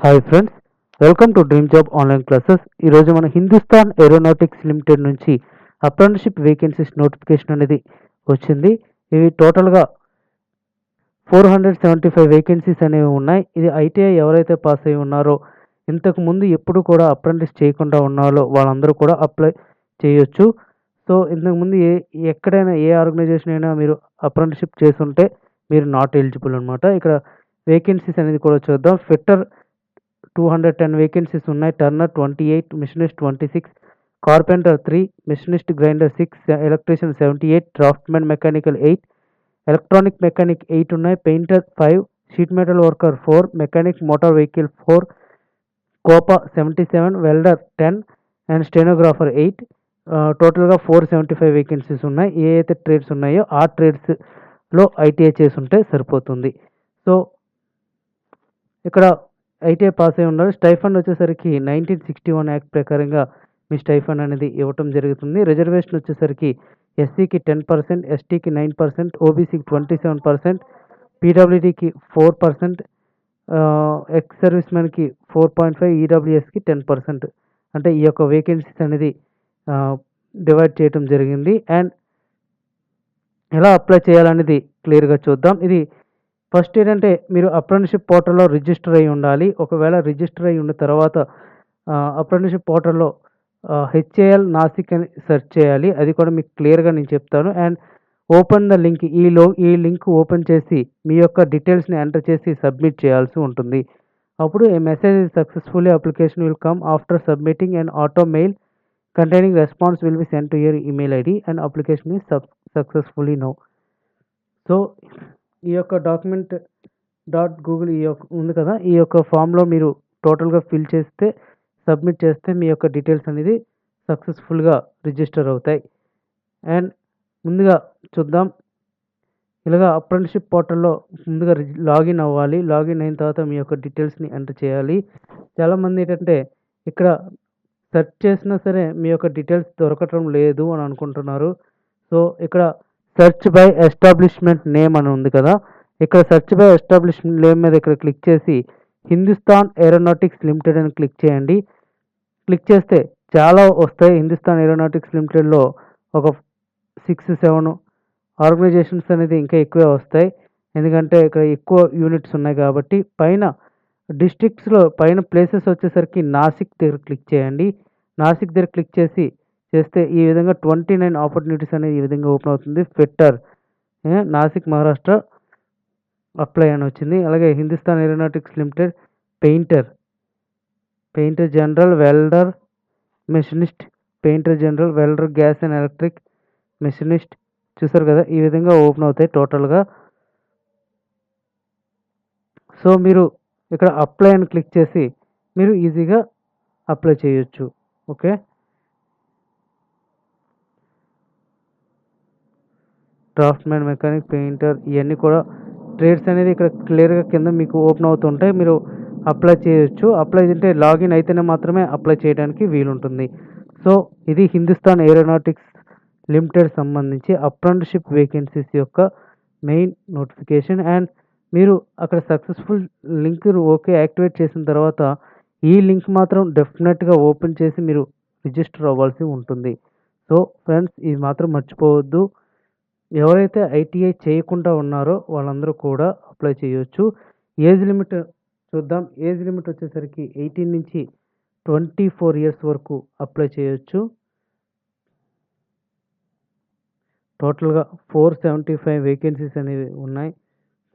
Hi friends, welcome to dream job online classes. ఈరోజు మన Hindustan aeronautics limited నుంచి apprenticeship vacancies notification అనేది వచ్చింది. ఇవి టోటల్గా 475 వేకెన్సీస్ అనేవి ఉన్నాయి. ఇది ఐటీఐ ఎవరైతే పాస్ అయి ఉన్నారో, ఇంతకు ముందు ఎప్పుడు కూడా అప్రెంటిస్ చేయకుండా ఉన్నారో వాళ్ళందరూ కూడా అప్లై చేయొచ్చు. సో ఇంతకుముందు ఎక్కడైనా ఏ ఆర్గనైజేషన్ అయినా మీరు అప్రెంటిస్షిప్ చేసుంటే మీరు నాట్ ఎలిజిబుల్ అనమాట. ఇక్కడ వేకెన్సీస్ అనేది కూడా చూద్దాం. ఫిట్టర్ 210 వేకెన్సీస్ ఉన్నాయి. Turner 28, machinist 26, carpenter 3, machinist grinder 6, electrician 78, draughtsmen mechanical 8, electronic mechanic 8 ఉన్నాయి. Painter 5, sheet metal worker 4, mechanic motor vehicle 4, Copa 77, welder 10 and stenographer 8. టోటల్గా 475 వేకెన్సీస్ ఉన్నాయి. ఏ అయితే ట్రేడ్స్ ఉన్నాయో ఆ ట్రేడ్స్లో ఐటీఐ చేసి ఉంటే సరిపోతుంది. సో ఇక్కడ ఐటీఐ పాస్ అయి ఉన్నారు. స్టైఫండ్ వచ్చేసరికి 1961 యాక్ట్ ప్రకారంగా మీ స్టైఫండ్ అనేది ఇవ్వటం జరుగుతుంది. రిజర్వేషన్ వచ్చేసరికి ఎస్సీకి 10%, ఎస్టీకి 9%, ఓబీసీకి 27%, పీడబ్ల్యూడీకి 4%, ఎక్స్ సర్వీస్ మ్యాన్కి 4.5, ఈడబ్ల్యూఎస్కి 10%. అంటే ఈ యొక్క వేకెన్సీస్ అనేది డివైడ్ చేయటం జరిగింది. అండ్ ఎలా అప్లై చేయాలనేది క్లియర్గా చూద్దాం. ఇది ఫస్ట్ ఏంటంటే మీరు అప్రెంటిస్షిప్ పోర్టల్లో రిజిస్టర్ అయ్యి ఉండాలి. ఒకవేళ రిజిస్టర్ అయ్యి ఉన్న తర్వాత అప్రెంటిస్షిప్ పోర్టల్లో హెచ్ఏఎల్ నాసిక్ అని సెర్చ్ చేయాలి. అది కూడా మీకు క్లియర్గా నేను చెప్తాను. అండ్ ఓపెన్ ద లింక్, ఈ లింక్ ఓపెన్ చేసి మీ యొక్క డీటెయిల్స్ని ఎంటర్ చేసి సబ్మిట్ చేయాల్సి ఉంటుంది. అప్పుడు a message successfully application will come after submitting and auto mail containing response will be send to your email ID and application is successfully no. So ఈ యొక్క document Google ఈ యొక్క ఉంది కదా, ఈ యొక్క ఫామ్లో మీరు టోటల్గా ఫిల్ చేస్తే సబ్మిట్ చేస్తే మీ యొక్క డీటెయిల్స్ అనేది సక్సెస్ఫుల్గా రిజిస్టర్ అవుతాయి. అండ్ ముందుగా చూద్దాం. ఇలాగా అప్రెంటిస్షిప్ పోర్టల్లో ముందుగా లాగిన్ అవ్వాలి. లాగిన్ అయిన తర్వాత మీ యొక్క డీటెయిల్స్ని ఎంటర్ చేయాలి. చాలామంది ఏంటంటే ఇక్కడ సెర్చ్ చేసినా సరే మీ యొక్క డీటెయిల్స్ దొరకటం లేదు అని అనుకుంటున్నారు. సో ఇక్కడ సెర్చ్ బై ఎస్టాబ్లిష్మెంట్ నేమ్ అని ఉంది కదా, ఇక్కడ సెర్చ్ బై ఎస్టాబ్లిష్మెంట్ నేమ్ మీద ఇక్కడ క్లిక్ చేసి హిందుస్థాన్ ఏరోనాటిక్స్ లిమిటెడ్ అని క్లిక్ చేయండి. క్లిక్ చేస్తే చాలా వస్తాయి. హిందుస్థాన్ ఏరోనాటిక్స్ లిమిటెడ్లో ఒక 6-7 ఆర్గనైజేషన్స్ అనేది ఇంకా ఎక్కువే వస్తాయి. ఎందుకంటే ఇక్కడ ఎక్కువ యూనిట్స్ ఉన్నాయి కాబట్టి. పైన డిస్ట్రిక్ట్స్లో పైన ప్లేసెస్ వచ్చేసరికి నాసిక్ దగ్గర క్లిక్ చేయండి. నాసిక్ దగ్గర క్లిక్ చేస్తే ఈ విధంగా 29 ఆపర్చునిటీస్ అనేది ఈ విధంగా ఓపెన్ అవుతుంది. ఫిట్టర్ నాసిక్ మహారాష్ట్ర అప్లై అని వచ్చింది. అలాగే Hindustan aeronautics limited painter general, welder, machinist, painter general, welder, gas and electric, machinist. చూసారు కదా, ఈ విధంగా ఓపెన్ అవుతాయి టోటల్గా. సో మీరు ఇక్కడ అప్లై అని క్లిక్ చేసి మీరు ఈజీగా అప్లై చేయొచ్చు. ఓకే, డ్రాఫ్ట్మెన్, మెకానిక్, పెయింటర్ ఇవన్నీ కూడా ట్రేడ్స్ అనేది ఇక్కడ క్లియర్గా కింద మీకు ఓపెన్ అవుతుంటాయి. మీరు అప్లై చేయొచ్చు. అప్లై అంటే లాగిన్ అయితేనే మాత్రమే అప్లై చేయడానికి వీలుంటుంది. సో ఇది హిందుస్థాన్ ఏరోనాటిక్స్ లిమిటెడ్ సంబంధించి అప్రెంటిస్షిప్ వేకెన్సీస్ యొక్క మెయిన్ నోటిఫికేషన్. అండ్ మీరు అక్కడ సక్సెస్ఫుల్ లింక్ ఓకే యాక్టివేట్ చేసిన తర్వాత ఈ లింక్ మాత్రం డెఫినెట్గా ఓపెన్ చేసి మీరు రిజిస్టర్ అవ్వాల్సి ఉంటుంది. సో ఫ్రెండ్స్, ఇది మాత్రం మర్చిపోవద్దు. ఎవరైతే ఐటీఐ చేయకుండా ఉన్నారో వాళ్ళందరూ కూడా అప్లై చేయొచ్చు. ఏజ్ లిమిట్ చూద్దాం. ఏజ్ లిమిట్ వచ్చేసరికి 18 నుంచి 24 ఇయర్స్ వరకు అప్లై చేయొచ్చు. టోటల్గా 475 వేకెన్సీస్ అనేవి ఉన్నాయి.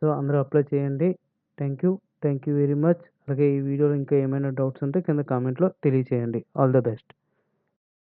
సో అందరూ అప్లై చేయండి. Thank you very much. అలాగే ఈ వీడియోలో ఇంకా ఏమైనా డౌట్స్ ఉంటే కింద కామెంట్లో తెలియచేయండి. All the best.